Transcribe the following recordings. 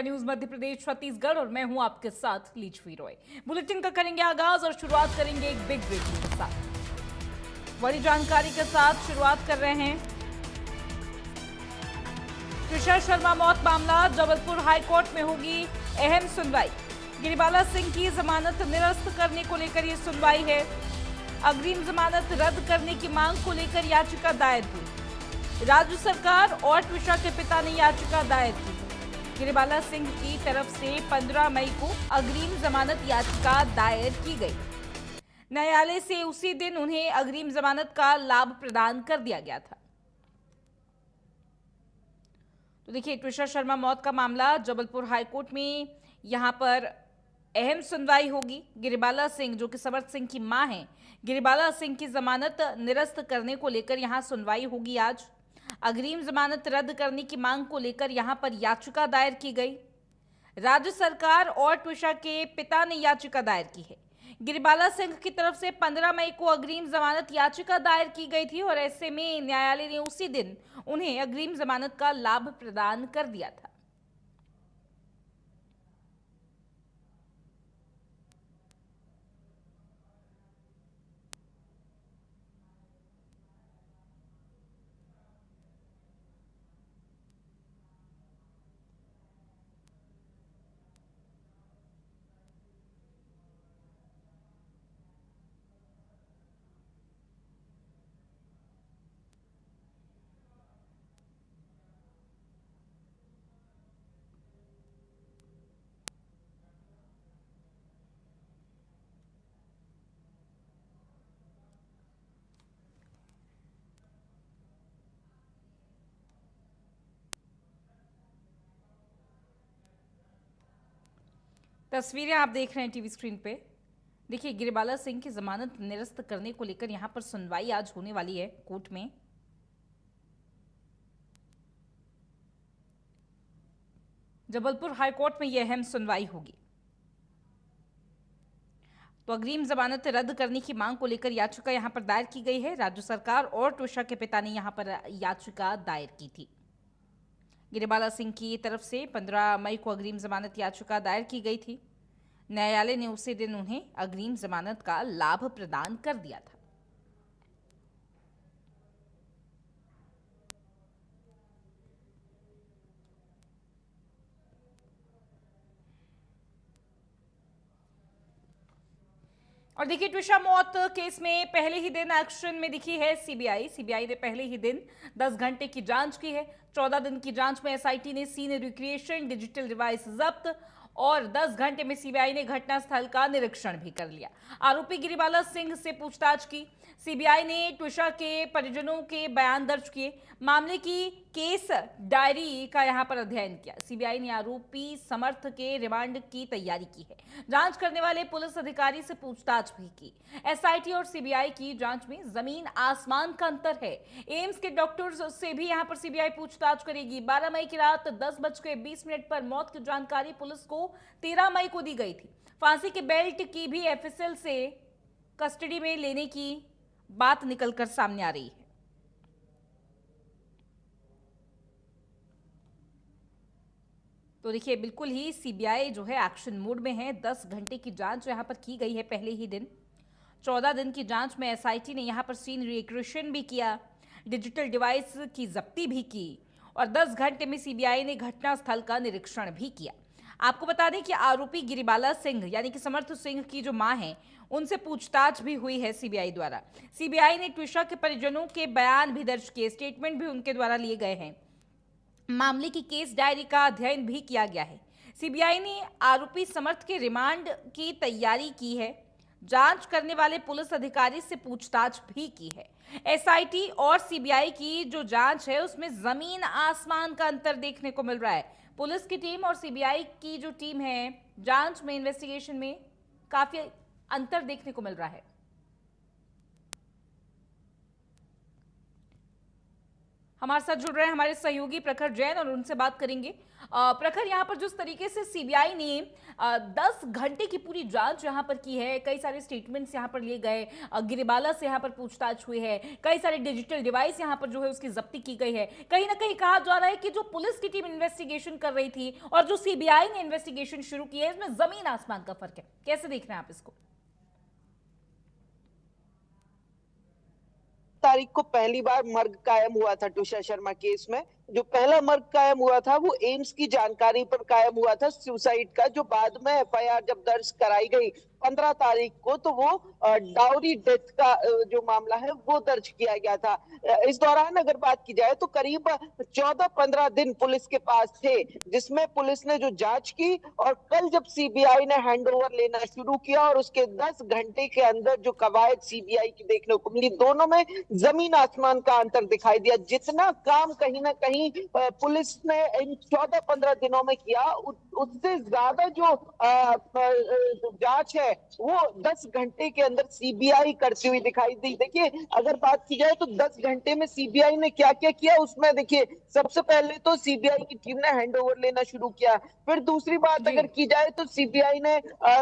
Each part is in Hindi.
न्यूज मध्य प्रदेश छत्तीसगढ़ और मैं हूं आपके साथ लीचवी रॉय। बुलेटिन का करेंगे आगाज और शुरुआत करेंगे एक बिग ब्रेकिंग के साथ। बड़ी जानकारी के साथ शुरुआत कर रहे हैं। तुषार शर्मा मौत मामला, जबलपुर हाईकोर्ट में होगी अहम सुनवाई। गिरिबाला सिंह की जमानत निरस्त करने को लेकर यह सुनवाई है। अग्रिम जमानत रद्द करने की मांग को लेकर याचिका दायर हुई। राज्य सरकार और तुषार के पिता ने याचिका दायर की। गिरिबाला सिंह की तरफ से 15 मई को अग्रिम जमानत याचिका दायर की गई। न्यायालय से उसी दिन उन्हें अग्रिम जमानत का लाभ प्रदान कर दिया गया था। तो देखिए, तुषार शर्मा मौत का मामला जबलपुर हाईकोर्ट में यहां पर अहम सुनवाई होगी। गिरिबाला सिंह जो कि समर्थ सिंह की मां हैं, गिरिबाला सिंह की जमानत निरस्त करने को लेकर यहां सुनवाई होगी आज। अग्रिम जमानत रद्द करने की मांग को लेकर यहां पर याचिका दायर की गई। राज्य सरकार और तुषार के पिता ने याचिका दायर की है। गिरिबाला सिंह की तरफ से 15 मई को अग्रिम जमानत याचिका दायर की गई थी और ऐसे में न्यायालय ने उसी दिन उन्हें अग्रिम जमानत का लाभ प्रदान कर दिया था। तस्वीरें आप देख रहे हैं टीवी स्क्रीन पे। देखिए, गिरिबाला सिंह की जमानत निरस्त करने को लेकर यहां पर सुनवाई आज होने वाली है कोर्ट में। जबलपुर हाईकोर्ट में यह अहम सुनवाई होगी। तो अग्रिम जमानत रद्द करने की मांग को लेकर याचिका यहां पर दायर की गई है। राज्य सरकार और तुषार के पिता ने यहां पर याचिका दायर की थी। गिरिबाला सिंह की तरफ से 15 मई को अग्रिम जमानत याचिका दायर की गई थी। न्यायालय ने उसी दिन उन्हें अग्रिम जमानत का लाभ प्रदान कर दिया था। और देखिए, तुषार मौत केस में पहले ही दिन एक्शन में दिखी है सीबीआई ने पहले ही दिन 10 घंटे की जांच की है। 14 दिन की जांच में एसआईटी ने सीन रिक्रिएशन, डिजिटल डिवाइस जब्त और 10 घंटे में सीबीआई ने घटनास्थल का निरीक्षण भी कर लिया। आरोपी गिरिबाला सिंह से पूछताछ की। सीबीआई ने तुषार के परिजनों के बयान दर्ज किए। मामले की केस डायरी का यहां पर अध्ययन किया। सीबीआई ने आरोपी समर्थ के रिमांड की तैयारी की है। जांच करने वाले पुलिस अधिकारी से पूछताछ भी की। एसआईटी और सीबीआई की जांच में जमीन आसमान का अंतर है। एम्स के डॉक्टर्स से भी यहां पर सीबीआई पूछताछ करेगी। 12 मई की रात 10:20 पर मौत की जानकारी पुलिस को 13 मई को दी गई थी। फांसी के बेल्ट की भी एफएसएल से कस्टडी में लेने की बात निकलकर सामने आ रही है। तो देखिए, बिल्कुल ही सीबीआई जो है एक्शन मोड में है। 10 घंटे की जांच यहां पर की गई है पहले ही दिन। 14 दिन की जांच में एसआईटी ने यहां पर सीन रिक्रिएशन भी किया, डिजिटल डिवाइस की जब्ती भी की और 10 घंटे में सीबीआई ने घटनास्थल का निरीक्षण भी किया। आपको बता दें कि आरोपी गिरिबाला सिंह यानी कि समर्थ सिंह की जो मां है, उनसे पूछताछ भी हुई है सीबीआई द्वारा। सीबीआई ने तुषार के परिजनों के बयान भी दर्ज किए, स्टेटमेंट भी उनके द्वारा लिए गए हैं। मामले की केस डायरी का अध्ययन भी किया गया है। सीबीआई ने आरोपी समर्थ के रिमांड की तैयारी की है। जांच करने वाले पुलिस अधिकारी से पूछताछ भी की है। एसआईटी और सीबीआई की जो जांच है उसमें जमीन आसमान का अंतर देखने को मिल रहा है। पुलिस की टीम और सीबीआई की जो टीम है जांच में, इन्वेस्टिगेशन में काफी अंतर देखने को मिल रहा है। हमारे साथ जुड़ रहे हैं हमारे सहयोगी प्रखर जैन और उनसे बात करेंगे। प्रखर, यहाँ पर जिस तरीके से सीबीआई ने 10 घंटे की पूरी जांच यहाँ पर की है, कई सारे स्टेटमेंट्स यहाँ पर लिए गए, गिरिबाला से यहाँ पर पूछताछ हुई है, कई सारे डिजिटल डिवाइस यहाँ पर जो है उसकी जब्ती की गई है। कहीं ना कहीं कहा जा रहा है कि जो पुलिस की टीम इन्वेस्टिगेशन कर रही थी और जो सीबीआई ने इन्वेस्टिगेशन शुरू की है, इसमें जमीन आसमान का फर्क है। कैसे देख रहे हैं आप इसको? तारीख को पहली बार मर्ग कायम हुआ था तुषार शर्मा केस में। जो पहला मर्ग कायम हुआ था वो एम्स की जानकारी पर कायम हुआ था, सुसाइड का, जो बाद में एफआईआर जब दर्ज कराई गई 15 तारीख को, तो वो डाउरी डेथ का जो मामला है वो दर्ज किया गया था। इस दौरान अगर बात की जाए तो करीब 14-15 दिन पुलिस के पास थे, जिसमें पुलिस ने जो जांच की, और कल जब सीबीआई ने हैंडओवर लेना शुरू किया और उसके 10 घंटे के अंदर जो कवायद सीबीआई की देखने को मिली, दोनों में जमीन आसमान का अंतर दिखाई दिया। जितना काम कहीं ना कहीं पुलिस ने इन 14-15 दिनों में किया, उससे ज्यादा जो जांच है वो 10 घंटे के अंदर सीबीआई करती हुई दिखाई दी। देखिए, अगर बात की जाए तो 10 घंटे में सीबीआई ने क्या क्या किया, उसमें देखिए सबसे पहले तो सीबीआई की टीम ने हैंडओवर लेना शुरू किया। फिर दूसरी बात अगर की जाए तो सीबीआई ने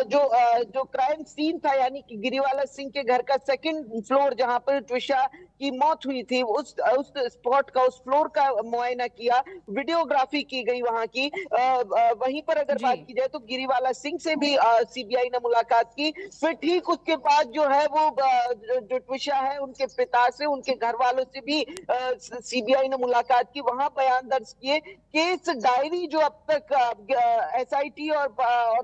जो क्राइम सीन था, यानी कि गिरिवाला सिंह के घर का सेकंड फ्लोर जहां पर ट्विशा की मौत हुई थी, उस स्पॉट का, उस फ्लोर का मुआयना किया, वीडियोग्राफी की गई वहां की। वहीं पर अगर बात की जाए तो गिरिवाला सिंह से भी सीबीआई ने मुलाकात की। फिर ठीक उसके बाद जो है वो जो ट्विशा है उनके पिता से, उनके घर वालों से भी सीबीआई ने मुलाकात की, वहां बयान दर्ज किए। केस डायरी जो अब तक एसआईटी और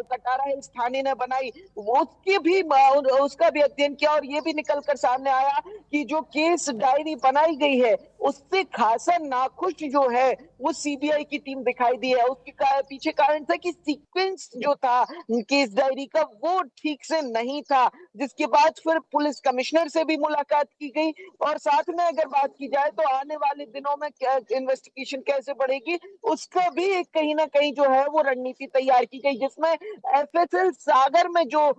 कटारा हिल्स थाने ने बनाई, उसका भी अध्ययन किया, और ये भी निकल कर सामने आया कि जो केस डायरी बनाई गई है उससे खासा नाखुश जो है वो सीबीआई की टीम दिखाई दी है। उसके पीछे कारण था कि सीक्वेंस जो था केस डायरी का वो ठीक से नहीं था, जिसके बाद फिर पुलिस कमिश्नर से भी मुलाकात की गई। और साथ में अगर बात की जाए तो आने वाले दिनों में इन्वेस्टिगेशन कैसे बढ़ेगी, उसका भी एक कहीं ना कहीं जो है वो रणनीति तैयार की गई, जिसमें एफएसएल सागर में जो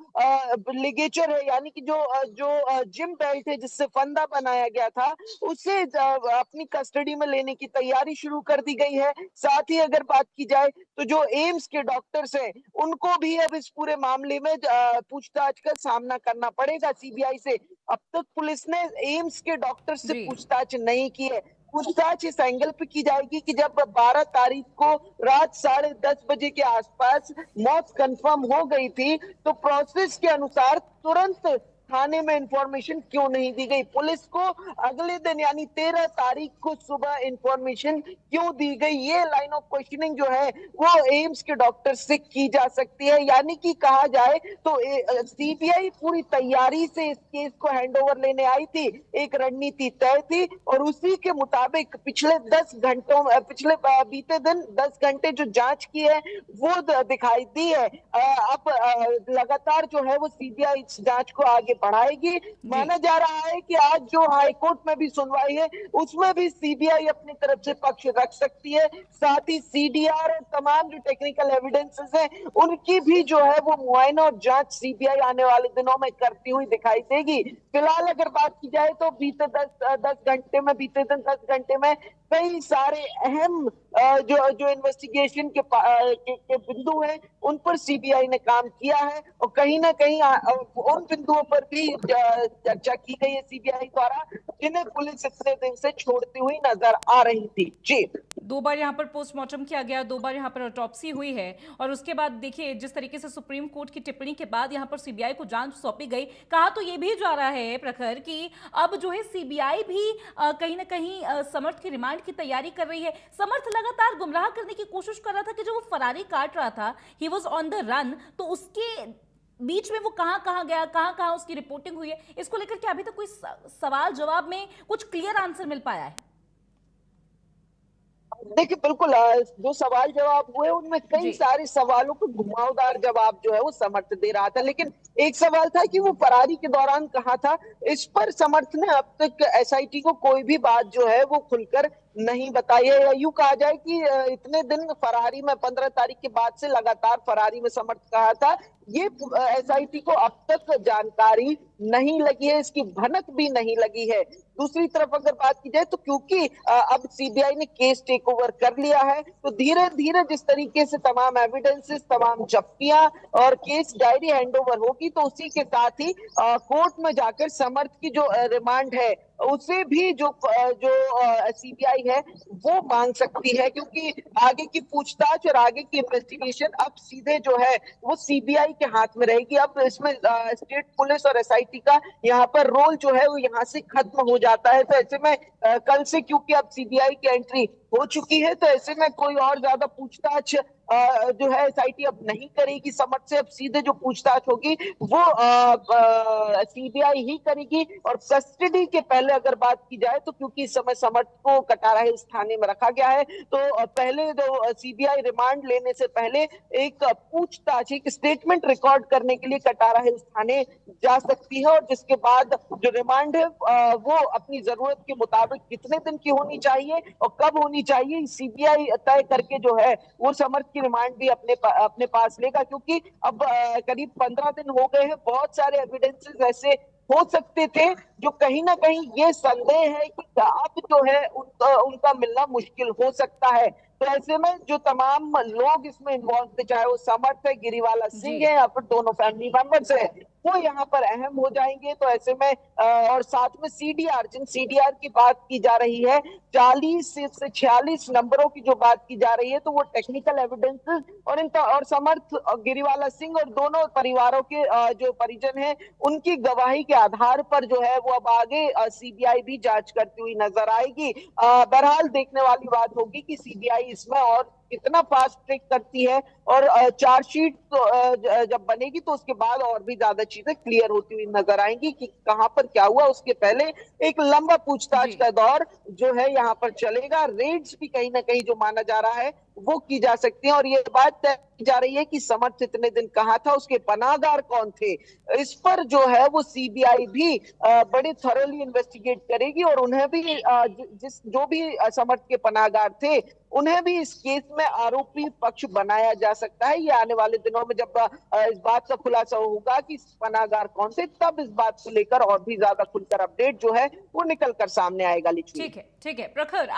लिगेचर है, यानी कि जो जिम बेल्ट है जिससे फंदा बनाया गया था, उसे अपनी कस्टडी में लेने की तैयारी शुरू कर दी गई है। साथ ही अगर बात की जाए तो जो एम्स के डॉक्टर्स हैं उनको भी अब इस पूरे मामले में पूछताछ का सामना करना पड़ेगा सीबीआई से। अब तक पुलिस ने एम्स के डॉक्टर से पूछताछ नहीं की है। पूछताछ इस एंगल पे की जाएगी कि जब 12 तारीख को रात 10:30 बजे के आसपास मौत कंफर्म हो गई थी, तो प्रोसेस के अनुसार तुरंत थाने में इंफॉर्मेशन क्यों नहीं दी गई, पुलिस को अगले दिन यानी 13 तारीख को सुबह इंफॉर्मेशन क्यों दी गई, ये लाइन ऑफ क्वेश्चनिंग जो है वो एम्स के डॉक्टर से की जा सकती है। यानी कि कहा जाए तो सीबीआई पूरी तैयारी से इस केस को हैंडओवर लेने आई थी, एक रणनीति तय थी, और उसी के मुताबिक पिछले बीते दिन 10 घंटे जो जांच की है वो दिखाई दी है। अब लगातार जो है वो सीबीआई इस जांच को आगे बढ़ाएगी। माना जा रहा है कि आज जो हाईकोर्ट में भी सुनवाई है उसमें भी सीबीआई अपनी तरफ से पक्ष रख सकती है। साथ ही सीडीआर और तमाम जो टेक्निकल एविडेंसेस हैं उनकी भी जो है वो मुआयना और जांच सीबीआई आने वाले दिनों में करती हुई दिखाई देगी। फिलहाल अगर बात की जाए तो बीते 10 घंटे में कई सारे अहम जो इन्वेस्टिगेशन के बिंदु हैं उन पर सीबीआई ने काम किया है, और कहीं ना कहीं उन बिंदुओं पर भी चर्चा की गई है सीबीआई द्वारा, जिन्हें पुलिस इतने दिन से छोड़ती हुई नजर आ रही थी। जी, 2 बार यहाँ पर पोस्टमार्टम किया गया, 2 बार यहाँ पर ऑटोप्सी हुई है, और उसके बाद देखिए जिस तरीके से सुप्रीम कोर्ट की टिप्पणी के बाद यहाँ पर सीबीआई को जांच सौंपी गई, कहा तो ये भी जा रहा है प्रखर कि अब जो है सीबीआई भी कहीं ना कहीं समर्थ की रिमांड की तैयारी कर रही है। समर्थ लगातार गुमराह करने की कोशिश कर रहा था कि जो वो फरारी काट रहा था, he was on the run, तो उसके बीच में वो कहां कहां गया, कहां कहां उसकी रिपोर्टिंग हुई है, इसको लेकर के अभी तक कोई सवाल जवाब में कुछ क्लियर आंसर मिल पाया है? देखिए बिल्कुल, जो सवाल जवाब हुए उनमें कई सारे सवालों को घुमावदार जवाब जो है वो समर्थ दे रहा था, लेकिन एक सवाल था कि वो फरारी के दौरान कहाँ था। इस पर समर्थ ने अब तक एसआईटी को कोई भी बात जो है वो खुलकर नहीं बताई है, या यूं कहा जाए कि इतने दिन फरारी में 15 तारीख के बाद से लगातार फरारी में समर्थ कहा था। ये एसआईटी को अब तक जानकारी नहीं लगी है, इसकी भनक भी नहीं लगी है। दूसरी तरफ अगर बात की जाए तो क्योंकि अब सीबीआई ने केस टेक ओवर कर लिया है, तो धीरे धीरे जिस तरीके से तमाम एविडेंसेस, तमाम जब्तियां और केस डायरी हैंडओवर होगी, तो उसी के साथ ही कोर्ट में जाकर समर्थ की जो रिमांड है उसे भी जो सीबीआई है वो मांग सकती है, क्योंकि आगे की पूछताछ और आगे की इन्वेस्टिगेशन अब सीधे जो है वो सीबीआई के हाथ में रहेगी। अब इसमें स्टेट पुलिस और एसआईटी का यहाँ पर रोल जो है वो यहाँ से खत्म हो जाता है। तो ऐसे में कल से क्योंकि अब सीबीआई की एंट्री हो चुकी है, तो ऐसे में कोई और ज्यादा पूछताछ जो है एसआईटी अब नहीं करेगी समर्थ से। अब सीधे जो पूछताछ होगी वो सीबीआई ही करेगी। और कस्टडी के पहले अगर बात की जाए तो क्योंकि इस समय समर्थ को कटारा हिल्स थाने में रखा गया है, तो पहले जो सीबीआई रिमांड लेने से पहले एक पूछताछ, एक स्टेटमेंट रिकॉर्ड करने के लिए कटारा हिल्स थाने जा सकती है। और जिसके बाद जो रिमांड है वो अपनी जरूरत के मुताबिक कितने दिन की होनी चाहिए और कब होनी चाहिए, सीबीआई तय करके जो है वो समर्थ की रिमांड भी अपने पास लेगा। क्योंकि अब करीब 15 दिन हो गए हैं, बहुत सारे एविडेंसेस ऐसे हो सकते थे जो कहीं ना कहीं ये संदेह है कि अब जो है उनका मिलना मुश्किल हो सकता है। तो ऐसे में जो तमाम लोग इसमें इन्वॉल्व थे, चाहे वो समर्थ है, गिरिवाला जी। सिंह है या फिर दोनों फैमिली मेंबर्स है, वो यहाँ पर अहम हो जाएंगे। तो ऐसे में और साथ में सीडीआर, जिन सीडीआर की बात की जा रही है, 40 से 46 नंबरों की जो बात की जा रही है, तो वो टेक्निकल एविडेंसेस और इनका और समर्थ और गिरिवाला सिंह और दोनों परिवारों के जो परिजन हैं उनकी गवाही के आधार पर जो है वो अब आगे सीबीआई भी जांच करती हुई नजर आएगी। बहरहाल देखने वाली बात होगी कि सीबीआई इसमें और कितना फास्ट ट्रैक करती है। और चार्जशीट जब बनेगी तो उसके बाद और भी ज्यादा चीजें क्लियर होती हुई नजर आएंगी कि कहां पर क्या हुआ। उसके पहले एक लंबा पूछताछ जी। का दौर जो है यहाँ पर चलेगा। रेड्स भी कहीं ना कहीं जो माना जा रहा है वो की जा सकती है। और ये बात तय की जा रही है कि समर्थ इतने दिन कहाँ था, उसके पनाहगार कौन थे, इस पर जो है वो सीबीआई भी बड़ी थॉरोली इन्वेस्टिगेट करेगी। और उन्हें भी जो भी समर्थ के पनाहगार थे उन्हें भी इस केस में आरोपी पक्ष बनाया जा सकता है। ये आने वाले दिनों में जब इस बात का खुलासा होगा कि पनाहगार कौन थे, तब इस बात को लेकर और भी ज्यादा खुलकर अपडेट जो है वो निकल कर सामने आएगा। लिखिए। ठीक है प्रखर।